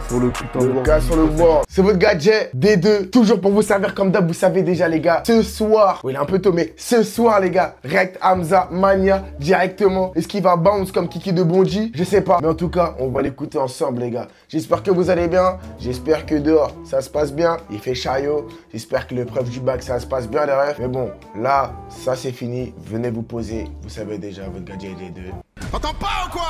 sur le putain Le gars sur le voix. C'est votre gadget D2. Toujours pour vous servir comme d'hab. Vous savez déjà, les gars. Ce soir, oui, il est un peu tôt, mais ce soir, les gars, React Hamza Mania directement. Est-ce qu'il va bounce comme Kiki de Bonji? Je sais pas. Mais en tout cas, on va l'écouter ensemble, les gars. J'espère que vous allez bien. J'espère que dehors, ça se passe bien. Il fait chariot. J'espère que l'épreuve du bac, ça se passe bien derrière. Mais bon, là, ça c'est fini. Venez vous poser. Vous savez déjà, votre gadget D2. T'entends pas ou quoi?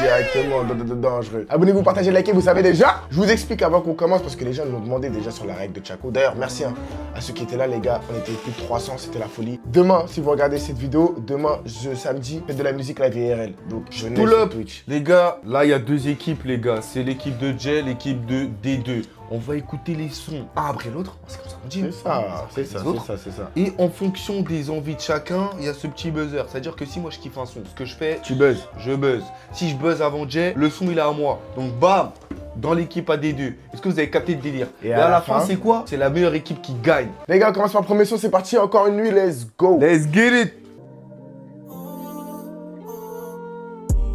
Directement dangereux. Abonnez-vous, partagez, likez, vous savez déjà. Je vous explique avant qu'on commence parce que les gens nous ont demandé déjà sur la règle de Chaco. D'ailleurs, merci à ceux qui étaient là, les gars. On était plus de 300, c'était la folie. Demain, si vous regardez cette vidéo, demain, samedi, faites de la musique live IRL. Donc, venez sur Twitch. Les gars, là, il y a deux équipes, les gars. C'est l'équipe de Jay, l'équipe de D2. On va écouter les sons un après l'autre. C'est comme ça qu'on dit. C'est ça. Et en fonction des envies de chacun, il y a ce petit buzzer. C'est-à-dire que si moi je kiffe un son, ce que je fais, Tu buzzes. je buzz. Si je buzz avant Jay, le son il est à moi. Donc bam, dans l'équipe AD2. Est-ce que vous avez capté le délire? Et à la fin, c'est quoi? C'est la meilleure équipe qui gagne. Les gars, on commence par le premier son, c'est parti. Encore une nuit, let's go. Let's get it.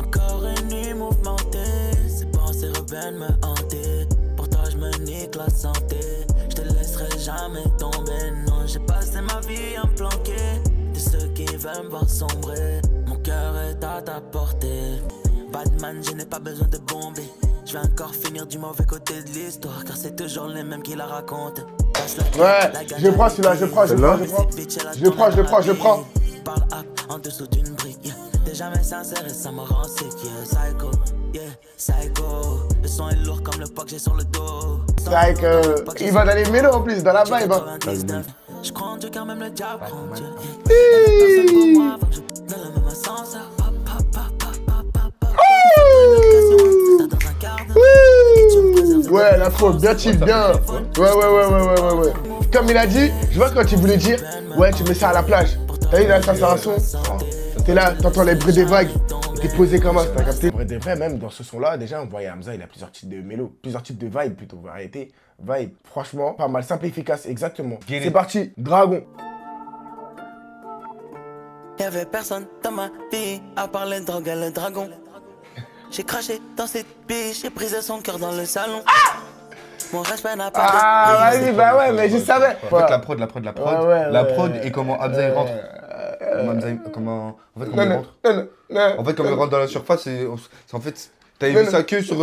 Encore une nuit mouvementée, ces pensées reviennent me hanter. Pour toi je me nique la santé, je te laisserai jamais tomber. Non, j'ai passé ma vie à me planquer de ceux qui veulent me voir sombrer. Mon cœur est à ta portée. Batman, je n'ai pas besoin de bomber. Je vais encore finir du mauvais côté de l'histoire, car c'est toujours les mêmes qui la racontent. Ouais, je prends celui-là, je prends. Je prends. Parle up en dessous d'une brique. T'es jamais sincère et ça me rend sick. Psycho, psycho. Le son est lourd comme le poids que j'ai sur le dos. C'est vrai qu'il va dans les mélos en plus, dans la vibe. Je crois en Dieu car même le diable croit en Dieu. Ouais, la trop bien chill, bien. Ouais. Comme il a dit, je vois quand il voulait dire, ouais, tu mets ça à la plage. T'as vu là, ça c'est un son. T'es là, t'entends les bruits des vagues. T'es posé comme ça, t'as capté. Vrai des vrais, même dans ce son-là, déjà, on voyait Hamza, il a plusieurs types de mélos, plusieurs types de vibes plutôt. Variété, vibe. Franchement, pas mal, simple, efficace, exactement. C'est parti, Dragon. Y'avait personne dans ma vie à part les drogues et le dragon. J'ai craché dans cette biche, j'ai brisé son cœur dans le salon. Mon respect n'a pas de... vas-y, bah ouais, mais je savais. En fait, la prod. La prod et comment Hamza il rentre. Comment... En fait, comment il rentre. En fait, comme il rentre dans la surface, c'est en fait... T'avais vu sa queue sur,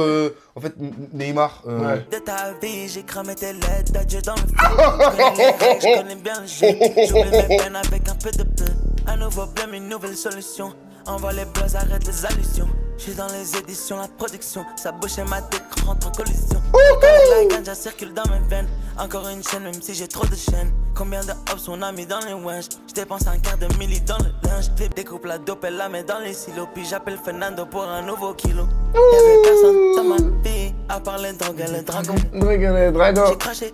en fait, Neymar. De ta vie, j'ai cramé tes lettres d'adieu dans le feu. Je connais bien le jeu. J'oublie mes peines avec un peu de peu. Un nouveau blême, une nouvelle solution. Envoie les buzz, arrête les allusions. J'suis dans les éditions, la production. Ça bouche et ma tête rentre en collision. La ganja circule dans mes veines. Encore une chaîne, même si j'ai trop de chaînes. Combien de hops on a mis dans les wenches? J'dépense un quart de milli dans le linge. Clip, découpe la dope, elle la met dans les silos. Puis j'appelle Fernando pour un nouveau kilo. Y'avait personne dans ma vie à part les drogues et les dragons. J'ai craché.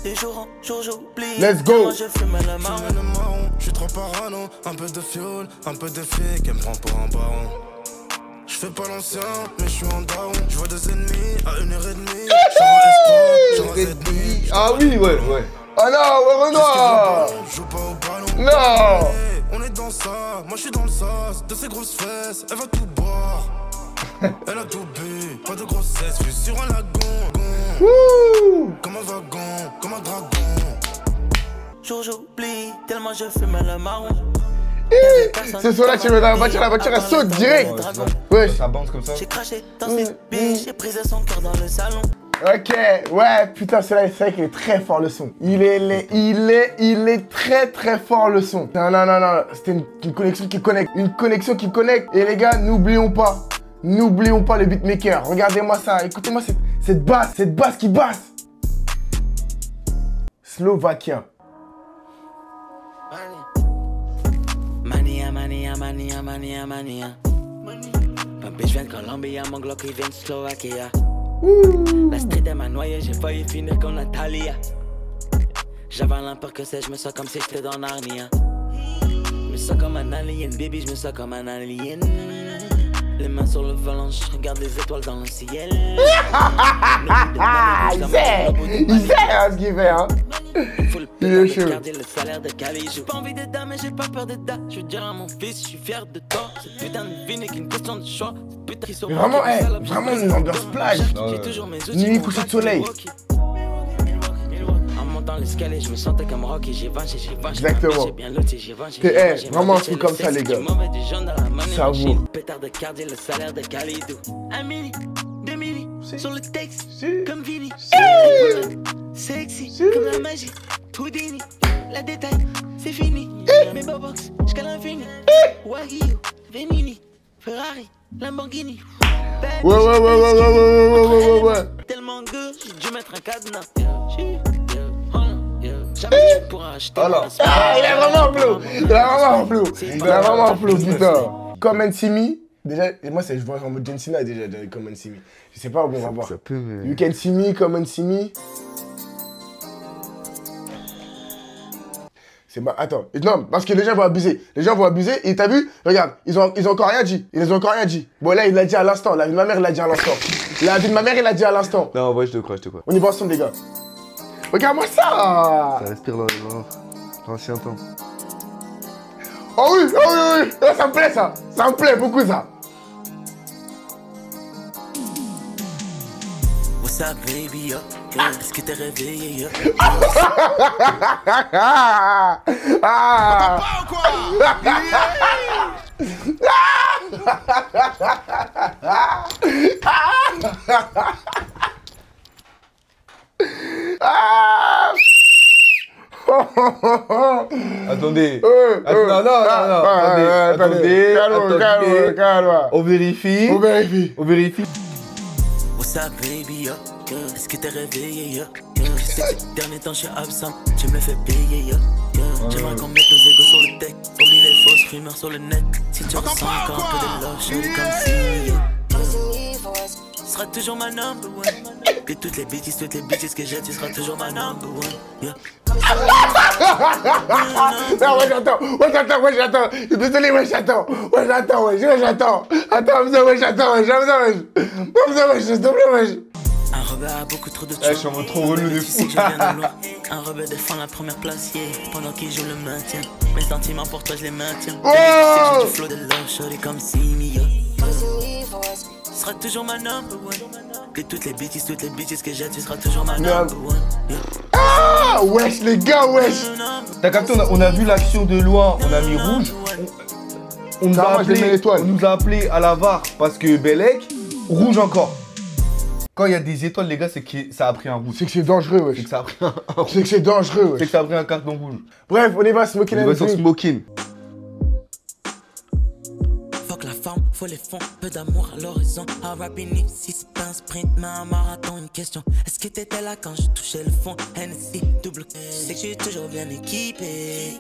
De jour en jour j'oublie. Let's go. Je fume le marron. J'suis trop parano, un peu de fioul, un peu de fille qui me prend pour un baron. J'fais pas l'ancien, mais j'suis en down. J'vois des ennemis à 1h30. J'suis en escroc, Ah oui, ouais. Oh non, Renoir. J'joue pas au ballon. Non. On est dans ça, moi j'suis dans le sas. De ses grosses fesses, elle va tout boire. Elle a tout bu, pas de grossesse. J'suis sur un lagon. Comme un wagon, comme un dragon. Jour j'oublie, tellement je fume le marron. Ce soir-là, tu mets dans la voiture, elle saute direct. Ouais. Ça bounce comme ça. J'ai craché dans cette biche, j'ai brisé son cœur dans le salon. Ok, ouais, putain, c'est vrai qu'il est très fort le son. Il est très fort le son. Non, c'était une connexion qui connecte. Une connexion qui connecte. Et les gars, n'oublions pas le beatmaker. Regardez-moi ça, écoutez-moi cette basse qui basse. Slovakien. Mania. Ma bitch vient de Colombie, mon Glock il vient de Slovaquie. La street elle m'a noyé, j'ai failli finir comme Natalia. J'avale un peur que c'est, je me sens comme si j'étais dans Narnia. Je me sens comme un alien, baby, je me sens comme un alien. Les mains sur le volant, je regarde les étoiles dans le ciel. Il sait ce qu'il fait, hein. Il est chaud. Le salaire de Cali. J'ai pas envie d'être mais j'ai pas peur d'être da. Je veux dire à mon fils, je suis fier de toi. Cette putain de vie n'est qu'une question de choix. Cette putain qui sort. Vraiment, vraiment une ambiance plage. Nuit, coucher de soleil. Dans l'escalier, je me sentais comme Rocky, j'ai vengé. Exactement. Vraiment un truc comme ça, les gars. Ça vaut. Pétard de cardier, le salaire de Khalidou. 1 milli, 2 milli, sur le texte, comme Vini. Sexy, comme la magie. Houdini, la détail, c'est fini. Mes bobox, jusqu'à l'infini. Wagyu, Venini, Ferrari, Lamborghini. Ouais. Tellement good, j'ai dû mettre un cadenas. Jamais tu pourras acheter. Il est vraiment flou. Il est vraiment flou, putain. Come and see me. Déjà, et moi, je vois en mode John Cena déjà, Come and see me. Je sais pas où on va voir. Ça peut, mais... You can see me, come and see me. C'est pas... Attends. Non, parce que les gens vont abuser. Et t'as vu? Regarde, ils ont encore rien dit. Bon, là, il l'a dit à l'instant. La vie de ma mère, il l'a dit à l'instant. Non, ouais, je te crois. On y va ensemble, les gars. Regarde-moi ça! Ça respire dans l'ancien temps. Oh oui! Ça me plaît, ça! Ça me plaît beaucoup, ça! What's up, baby, est-ce que t'es réveillé, Attendez. Attendez. Calme. On vérifie. What's up, baby, est-ce que t'es réveillé, sais que ces derniers temps je suis absent, tu me le fais payer, j'aimerais qu'on mette nos égos sur le deck, oublie les fausses rumeurs sur le net. Si tu ressens encore un peu de love, je suis comme si tu seras toujours ma number one. Que toutes les bêtises que j'ai, tu seras toujours ma number one. Non, j'attends. Je suis désolé, j'attends. Attends, s'il te plaît. Un rebelle a beaucoup trop de choses. Je suis en mode trop relou de fou. Un rebelle défend la première place, pendant qu'il joue le maintien. Mes sentiments pour toi, je les maintiens. Oh! J'ai du flow de love, shorty comme Simi, tu seras toujours ma number one. Que toutes les bêtises que j'ai, tu seras toujours ma number one. Ah, wesh, les gars, wesh. T'as capté, on a vu l'action de loin, on a mis rouge. On nous a appelé à la VAR parce que Bellec, rouge encore. Quand il y a des étoiles, les gars, c'est que ça a pris un rouge. C'est que c'est dangereux, wesh. C'est que ça a pris un rouge. C'est que c'est dangereux, wesh. C'est que ça a pris un carton rouge. Bref, on y va, smoking. On y va sur smoking. Fuck la forme, faut les fonds, peu d'amour à l'horizon. Un rapini, si c'est pas un sprint, mais un marathon, une question. Est-ce que t'étais là quand je touchais le fond? Hennessy, double. C'est que je suis toujours bien équipé.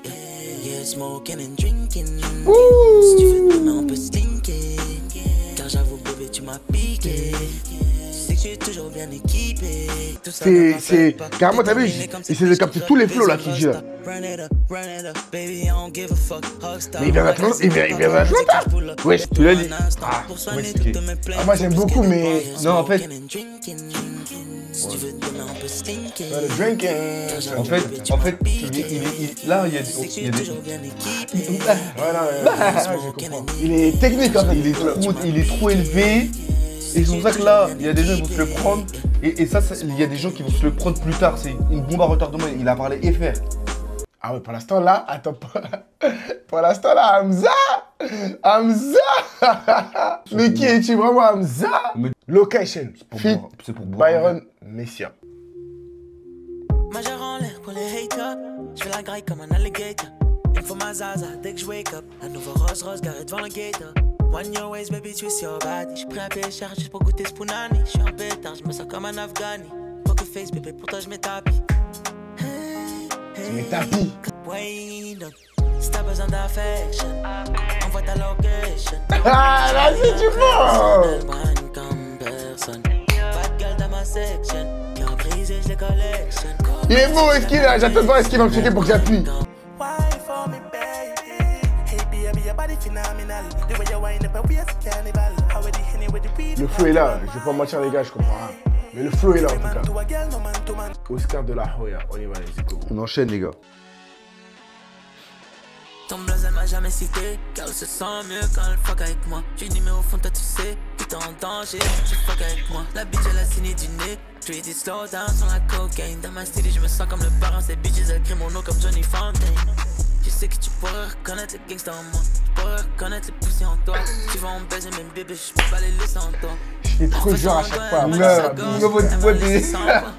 Yeah, smoking and drinking. Si tu veux demain, on peut slinker. Car j'avoue, bébé, tu m'as piqué. Je suis toujours bien équipé. C'est carrément, t'as vu, il essaie de capter tous les flows là qu'il dit là. Mais il vient d'Atlanta. Wesh, tu l'as dit. Ah, moi j'aime beaucoup, mais. Non, en fait. Le drinking. En fait, là, il y a des. Il est technique en fait. Il est trop élevé. Et c'est pour ça que là, il y a des gens qui vont se le prendre. Et ça, il y a des gens qui vont se le prendre plus tard. C'est une bombe à retardement. Il a parlé FR. Ah ouais, pour l'instant là, attends pas. Pour l'instant là, Hamza. Mais qui es-tu vraiment, Hamza? Location. C'est pour Byron Messia. Majeur en l'air pour les haters. Je fais la graille comme un alligator. Il faut ma zaza dès que je wake up. Un nouveau Rolls garé devant le gator. One your ways, baby, twist your body. J'suis prêt à payer cher juste pour goûter Spoonani. J'suis en pétard, j'me sens comme un Afghani. Poker face, bébé, pour toi j'mets tapis. Tu mets tapis. Si t'as besoin d'affection, envoie ta location. Ah, là c'est du bon. Il est beau, est-ce qu'il a? J'attends pas, est-ce qu'il va me checker pour que j'appuie? Le flow est là, je vais pas mentir les gars, je comprends rien. Mais le flow est là en tout cas. Oscar de la Hoya, on y va les go. On enchaîne les gars. Ton blaze elle m'a jamais cité, car elle se sent mieux quand elle fuck avec moi. J'ai dit mais au fond toi tu sais, t'es en danger, tu fuck avec moi. La bitch elle a signé du nez, je lui ai dit slow down sur la cocaine. Dans ma style je me sens comme le parent, ces bitches elles crient mon nom comme Johnny Fontaine. Je sais que tu pourrais reconnaître les gangsters en moi, tu pourrais reconnaître les poussies en toi. Tu vas en baiser mes bébés, je peux pas les laisser en toi. Je fais trop genre à chaque fois.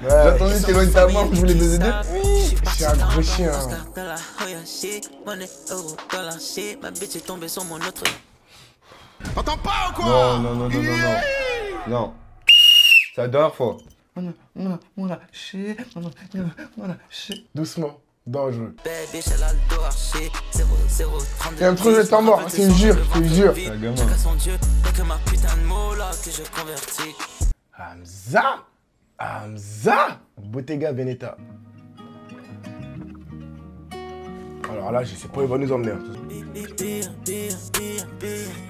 J'attendais que t'éloignes ta main, je voulais baiser deux. Je suis un gros chien. T'entends pas ou quoi? Non. Non. C'est la dernière fois. Doucement, dangereux. Il y a un truc de temps mort, c'est une jure, c'est une jure. Hamza Bottega Veneta. Alors là, je sais pas où il va nous emmener. Tu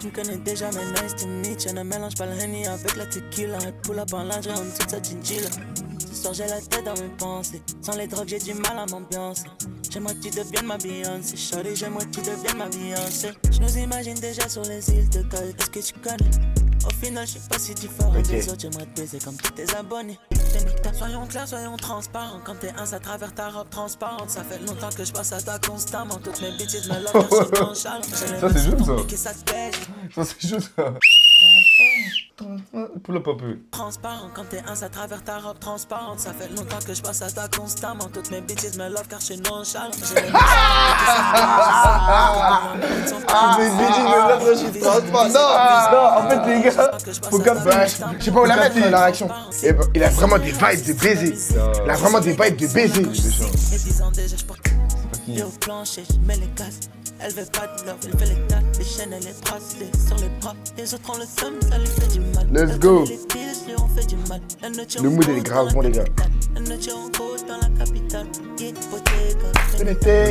me connais déjà, mais nice to meet you. Ne mélange pas le Henny avec la tequila. Et pull up en lingerie en dessous de sa chinchilla. Ce soir, j'ai la tête dans mes pensées. Sans les drogues, j'ai du mal à m'ambiancer. J'aimerais que tu deviennes ma Beyoncé. Shorty, j'aimerais que tu deviennes ma Beyoncé. Je nous imagine déjà sur les îles de Cali. Est-ce que tu connais? Au final, je sais pas si tu feras des autres. J'aimerais te baiser comme tous tes abonnés. Soyons clairs, soyons transparents. Quand t'es à travers ta robe transparente. Ça fait longtemps que je passe à toi constamment. Toutes mes bitches me love, c'est nonchalant. Ça c'est juste ça. Ça c'est juste ça. Pull up un peu. Transparent, quand t'es à travers ta robe transparente. Ça fait longtemps que je passe à toi constamment. Toutes mes bitches me love car je suis nonchalant. Mes bitches me love car je suis transparent. Non, en fait les gars, faut capter. Je sais pas où la mettre la réaction. Il a vraiment des vibes de baiser. Il a vraiment des vibes de baiser. Au plancher, je mets les casques. Elle veut pas de love, elle fait les tacs. Les chaînes, elle est bracelée sur les bras. Les autres ont le seum, ça lui fait du mal. Let's go. Le mood est grave bon les gars. Le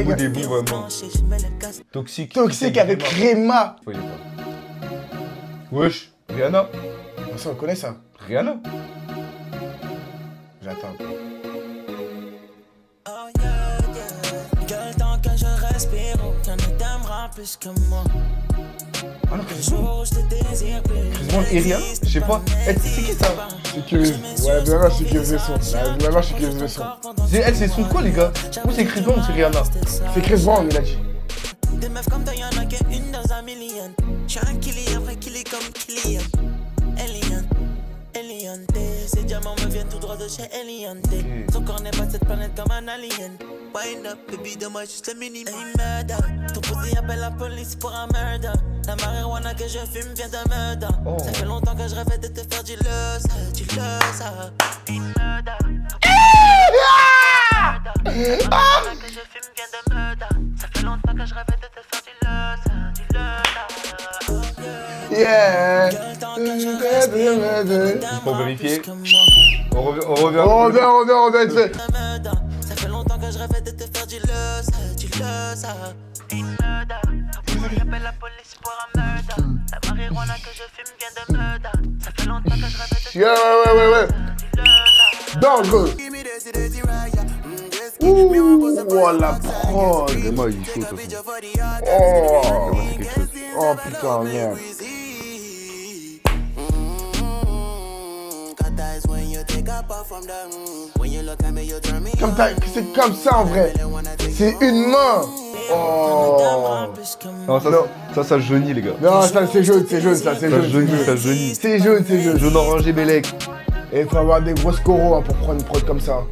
mood est bon vraiment. Toxique. Toxique avec Rema. Wesh, Rihanna. Ça on connaît ça. Rihanna. J'attends. Plus que moi. Ah non, Chris Brown et Rihanna, je sais pas. C'est qui ça? C'est que. Ouais, vraiment, c'est que le son. Vraiment, c'est que le son. Elle, c'est son quoi, les gars? Ou c'est Chris Brown ou c'est Rihanna? C'est Chris Brown, il a dit. Des meufs comme toi, y'en a qu'une dans un million. J'suis un killy après killy comme Kylian. Eliante, ces diamants me viennent tout droit de chez Eliante. Son corps n'est pas cette planète comme un alien. Wind up, baby, donne-moi juste le minimum. Hey, murder, ton pussy appelle la police pour un murder. La marijuana que je fume vient de murder. Ça fait longtemps que je rêvais de te faire du loss. Hey, murder, la marijuana que je fume vient de murder. Ça fait longtemps que je rêvais de te faire du loss. Yeah. Juste pour vérifier. On revient. Ça fait longtemps que je rêvais de te faire du loss. J'appelle la police pour un murder. La marijuana que je fume vient de murder. Ça fait longtemps que je rêvais de te faire ouais. Dangereux. Ouh, la prod. Moi, il est chaud, de toute façon. Oh putain, merde. C'est comme ça en vrai. C'est une main. Oh. Non, ça jaunit, les gars. Non, ça c'est jaune, ça c'est jaune. Ça jaunit. C'est jaune. Jaune orangé, Bélec. Et il faut avoir des grosses coraux hein, pour prendre une prod comme ça.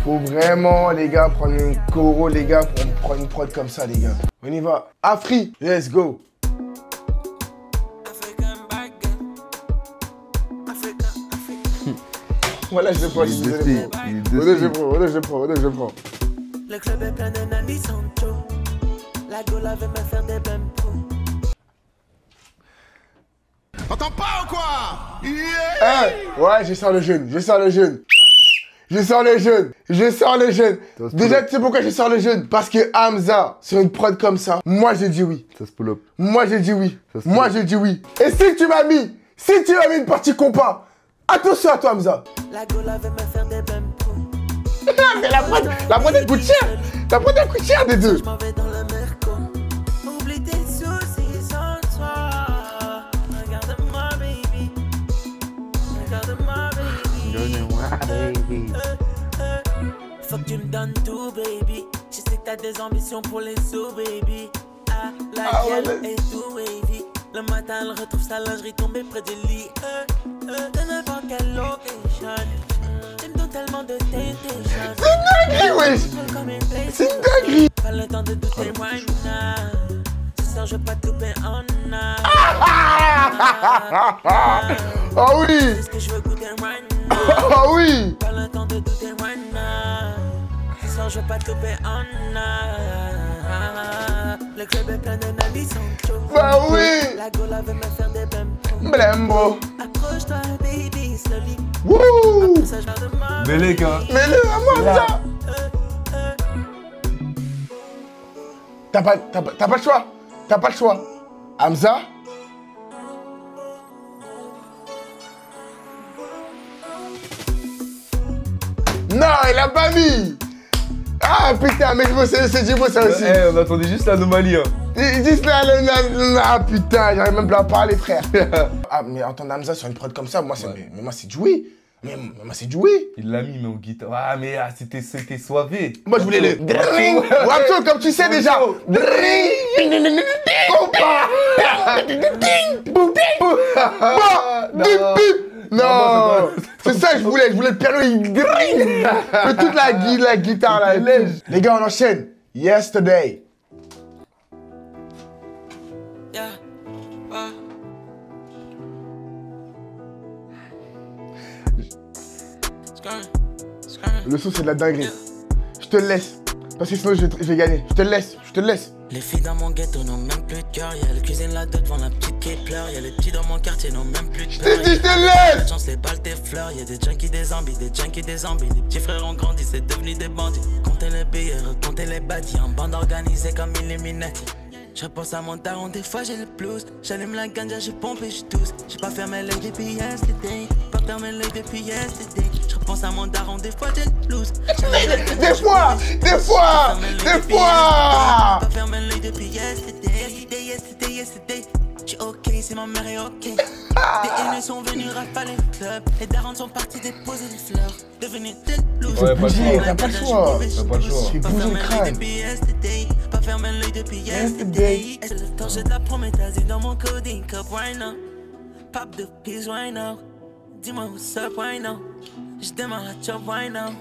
Faut vraiment, les gars, prendre une coro, les gars, pour prendre une prod comme ça, les gars. On y va. Afri, let's go. Voilà, je prends. Je prends. Le club est plein de nannies Sancho. La Gaule avait me faire des bumps. T'entends pas ou quoi? Ouais, je sors le jeune. je sors les jeunes. Déjà, tu sais pourquoi je sors les jeunes? Parce que Hamza, sur une prod comme ça, moi j'ai dit oui. Ça se pull up. Moi j'ai dit oui. Moi j'ai dit oui. Et si tu m'as mis une partie compas, attention à toi Hamza. La Gola veut me faire des bumps. Mais la prod elle coûte cher. La prod elle coûte cher des deux. Je m'en vais dans le merco. Oublie tes soucis sans toi. Regarde-moi baby. Regarde-moi baby. Faut que tu me donnes tout baby. Je sais que t'as des ambitions pour les sous baby. Ah, la gueule est tout wavy. Le matin elle retrouve sa lingerie tombée près du lit. De n'importe quelle location. Tu me donnes tellement de temptation. C'est une dinguerie wesh. C'est une dinguerie. Pas le temps de douter right now. Ce soir je veux pas te louper en a. Ah oui. C'est ce que je veux goûter right now. Ah oui. Pas le temps de douter right now. Ce soir je veux pas te louper en a. Le club est plein de nannies sans chaud. Bah oui. La Gola veut me faire des bumps. Blembo. Approche-toi baby slowly. Wouh. Ça je de moi. Mais les gars. Mais le Hamza. T'as pas le choix. T'as pas le choix. Hamza. Non, il a pas mis. Ah putain, mais c'est du beau ça aussi. On attendait juste l'anomalie. Hein. Juste là, ah putain, j'arrive même pas à parler, frère. Ah, mais entendre Hamza sur une prod comme ça, moi c'est du oui. Mais moi c'est du oui. Il l'a mis, mais en guitare. Ah, mais c'était soivé. Moi je voulais le dring. Wapto, comme tu sais déjà. Dring. Non, c'est ça que je voulais le piano, il dring. Mais toute la guitare là. Les gars, on enchaîne. Yesterday. Le son c'est de la dinguerie. Je te laisse. Parce que sinon je vais gagner. Je te laisse. Les filles dans mon ghetto n'ont même plus de cœur. Y'a la cuisine là-dedans devant la petite qui pleure. Y'a les petits dans mon quartier n'ont même plus de peur. Je te laisse. La chance les balles tes fleurs. Y'a des junkies des zombies, des junkies des zombies. Les petits frères ont grandi, c'est devenu des bandits. Comptez les billets, comptez les badis. En bande organisée comme Illuminati. Je repense à mon daron, des fois j'ai le blues. J'allume la ganja, je pompe et je tousse. J'ai pas fermé l'œil depuis yesterday. Pas fermé l'œil depuis yesterday. Je repense à mon daron, des fois j'ai le blues. Des fois. Pas fermé l'œil depuis yesterday. J'suis ok, c'est ma mère est ok. Des haineux sont venus rafaler le club. Les darons sont partis déposer des fleurs. Devenir des blues. Ouais, t'as pas le choix. Fais bouger le crâne. Pas fermer l'œil depuis yesterday. C'est le temps, j'ai de la prométhazine dans mon coding cup right now. Pop de peace right now. Dis-moi what's up right now. J'démarre la chop right now.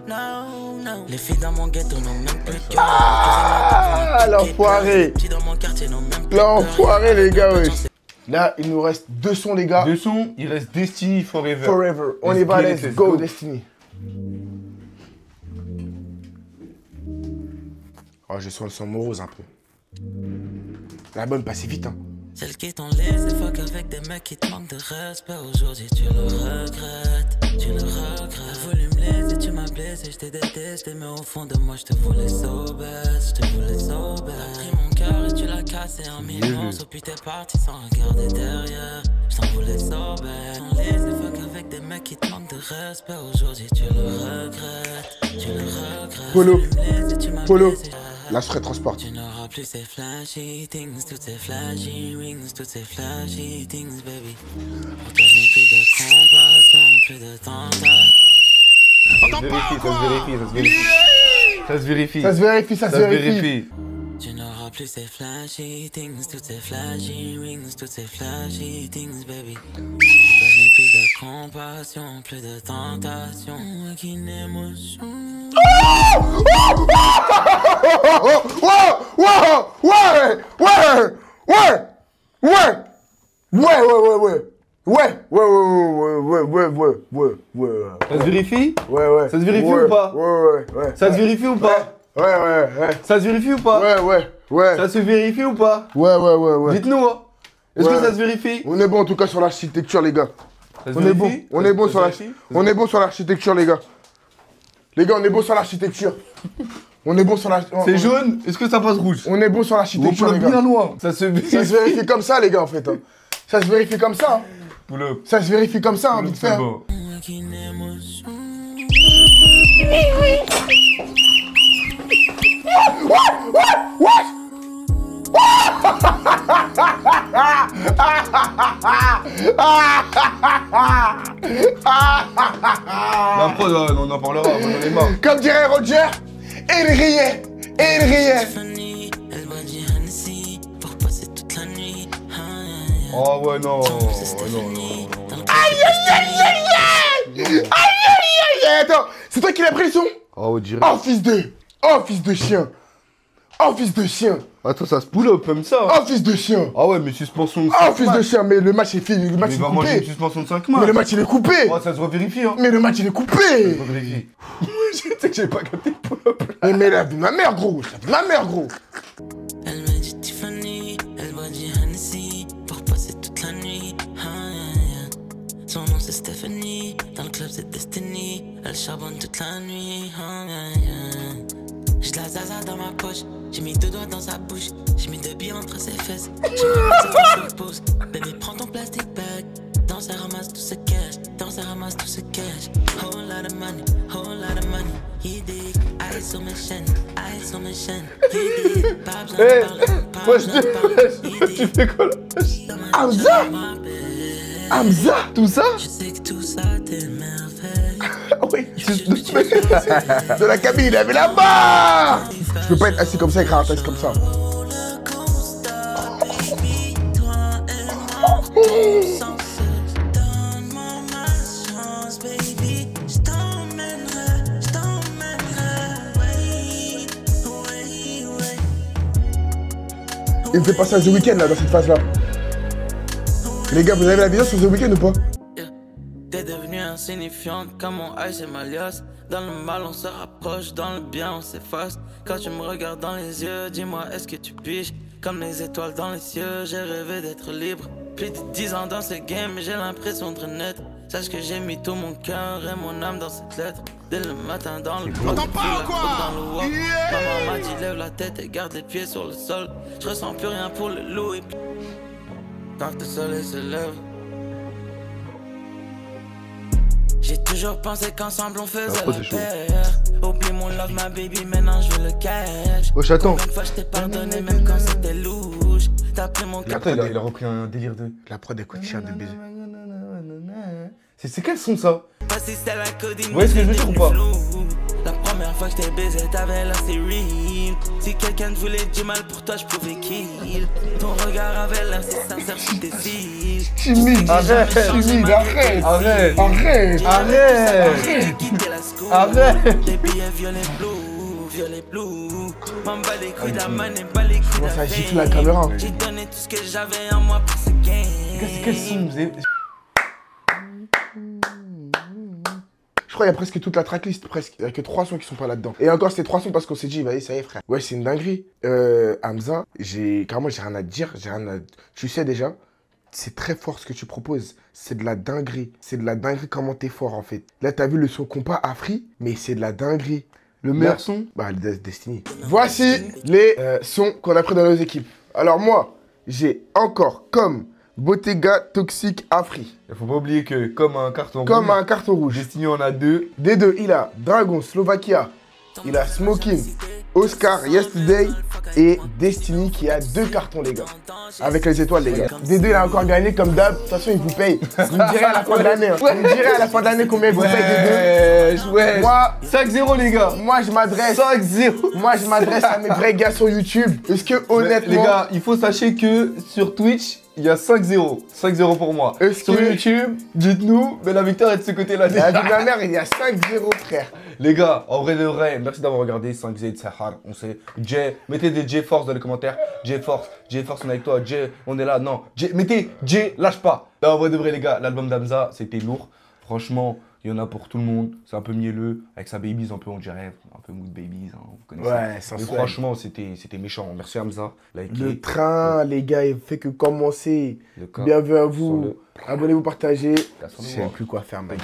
No. Les filles dans mon ghetto n'ont même plus de cœur. Ah, l'enfoiré. Les petits dans mon quartier n'ont même plus de cœur. L'enfoiré, les gars, ouais. Là, il nous reste 2 sons, les gars. 2 sons, il reste Destiny Forever. On y va, let's go, Destiny. Oh, je sens le son morose un peu. L'album passait vite, hein. Celles qui t'ont laissé fuck avec des mecs qui te manquent de respect. Aujourd'hui tu le regrettes, tu le regrettes. T'as voulu me laisser, tu m'as blessé, je t'ai détesté. Mais au fond de moi je te voulais sober, T'as pris mon cœur et tu l'as cassé en 1000 morceaux. Puis t'es parti sans regarder derrière, je t'en voulais sober. T'ont laissé fuck avec des mecs qui te manquent de respect. Aujourd'hui tu le regrettes, Polo, Voulu me laisser, tu m'as Polo. blessé. Là, je serai transport. Tu n'auras plus ces flashy things, toutes ces flashy rings, toutes ces flashy things, baby. Pour toi, je n'ai plus de compassion, plus de tentation. Ça se vérifie. Ça se vérifie. Tu n'auras plus ces flashy things, toutes ces flashy rings, toutes ces flashy things, baby. Pour toi, je n'ai plus de compassion, plus de tentation, aucune émotion. Ça se vérifie? Ouais. Ça se vérifie ou pas? Ouais. Ça se vérifie ou pas? Ouais. Ça se vérifie ou pas? Ouais. Ça se vérifie ou pas? Ouais. Dites-nous, hein. Est-ce que ça se vérifie? On est bon en tout cas sur l'architecture, les gars. Ça se On est bon. vérifie? On est bon sur l'architecture, les gars. Les gars, on est bon sur l'architecture. On est bon sur la... C'est jaune, est-ce que ça passe rouge? On est bon sur l'architecture, les gars. bien noir. Ça se vérifie comme ça, les gars, en fait. Hein. Ça se vérifie comme ça. Pull-up. Ça se vérifie comme ça, hein, vite fait. La prod, on en parlera, on en est marre. Comme dirait Roger, il riait, et il riait. Oh ouais, non. Aïe, aïe, aïe, aïe, aïe. Aïe, aïe, aïe, aïe. Attends, c'est toi qui l'as pris le son? Oh, on dirait. Oh, fils de... Oh, fils de chien. Oh, fils de chien. Attends, ça se pull-up comme ça. Oh, fils de chien. Ah ouais, mais suspension de 5 Oh, fils de chien, mais le match est fini, le match mais est va coupé. manger une suspension de 5 matchs. Mais le match il est coupé. Oh, ça se revérifie, hein. Mais le match il est coupé. Ça se revérifie. Je sais que j'avais pas capté le pull-up. Mais la vie de ma mère, gros. La vie de ma mère, gros. Elle me dit Tiffany, elle boit du Hennessy pour passer toute la nuit. Son nom c'est Stephanie, dans le club c'est Destiny. Elle charbonne toute la nuit. J'ai de la zaza dans ma poche, j'ai mis 2 doigts dans sa bouche, j'ai mis 2 billes entre ses fesses. J'ai mis cette pose. Baby, prends ton plastic bag, dans sa ramasse tout ce cash, dans sa ramasse tout ce cash. Whole lot of money, he dig. Eyes sur mes chaînes, he dig. Pas besoin de parler, Tu fais quoi là? Hamza. Hamza, tout ça? Je sais que tout ça t'émerveille. Ah oui, de la cabine, il avait la barre. Je peux pas être assis comme ça et écrire un texte comme ça. Il me fait passer à The Weeknd là, dans cette phase là. Les gars, vous avez la vidéo sur The Weeknd ou pas? T'es devenue insignifiante comme mon ice et ma liasse. Dans le mal on se rapproche, dans le bien on s'efface. Quand tu me regardes dans les yeux, dis-moi est-ce que tu piges? Comme les étoiles dans les cieux, j'ai rêvé d'être libre. Plus de 10 ans dans ce game, mais j'ai l'impression de renaître. Sache que j'ai mis tout mon cœur et mon âme dans cette lettre. Dès le matin dans le bloc, T'entends pas ou quoi? dans le walk. Maman m'a dit lève la tête et garde les pieds sur le sol. Je ressens plus rien pour le loup et puis quand le soleil se lève. J'ai toujours pensé qu'ensemble on faisait la paire. Oublie mon love, ma baby, maintenant je veux le cash. Oh chaton. Combien de fois je t'ai pardonné même quand c'était louche. T'as pris mon cœur. Attends, il a repris un délire de... La prod écoute chien de baiser. C'est quel son ça? Pas si c'est la codine. Vous voyez ce que je veux dire ou pas? La première fois que je t'ai baisé, t'avais l'air c'est real. Si quelqu'un te voulait du mal pour toi, je pouvais kill. Ton regard avait l'air si sincère, c'était si. Timide, arrête, arrête, Arrête. arrête, Arrête. Arrête. Les billets violet blue. M'en bats les couilles d'Aman et bats les couilles ça gifle la caméra. J'ai donné tout ce que j'avais en moi pour ce game. C'est quel son vous avez... Je crois qu'il y a presque toute la tracklist, presque. Il n'y a que 3 sons qui sont pas là-dedans. Et encore, c'était 3 sons parce qu'on s'est dit, vas-y, ça y est, frère. Ouais, c'est une dinguerie. Hamza, carrément, j'ai rien à te dire. Tu sais déjà, c'est très fort ce que tu proposes. C'est de la dinguerie. C'est de la dinguerie comment t'es fort, en fait. Là, t'as vu le son compas Afri, mais c'est de la dinguerie. Le meilleur son? Bah, le Destiny. Voici les sons qu'on a pris dans nos équipes. Alors moi, j'ai encore comme Bottega Toxic Afri. Il faut pas oublier que comme un carton rouge. Comme un carton rouge. Destiny en a 2. Des deux, il a Dragon, Slovakia. Il a Smoking, Oscar, Yesterday et Destiny qui a 2 cartons, les gars. Avec les étoiles, les gars. Des deux, il a encore gagné comme d'hab. De toute façon, il vous paye. Vous me direz à la fin de l'année. Vous me direz à la fin de l'année combien il vous paye des deux. Ouais. Moi, 5-0 les gars. moi, je m'adresse. 5-0. Moi, je m'adresse à mes vrais gars sur YouTube. Est-ce que honnêtement, Les gars, il faut sachez que sur Twitch, il y a 5-0. 5-0 pour moi. Sur YouTube, dites-nous, mais la victoire est de ce côté-là. la vie de ma mère, il y a 5-0, frère. Les gars, en vrai de vrai, merci d'avoir regardé 5Z Sahar. On sait. Jay, mettez des J-Force dans les commentaires. J-Force, on est avec toi. Jay, on est là. Non, Jay, mettez Jay, lâche pas. Non, en vrai de vrai, les gars, l'album d'Hamza, c'était lourd. Franchement, il y en a pour tout le monde. C'est un peu mielleux. Avec sa babies, un peu, on dirait. Un peu mood babies, hein, vous connaissez. Ouais, sans Mais franchement, c'était méchant. Merci Hamza. Le train, les gars, il fait que commencer. Bienvenue à vous. Abonnez-vous, partagez. Je sais plus quoi faire, mec.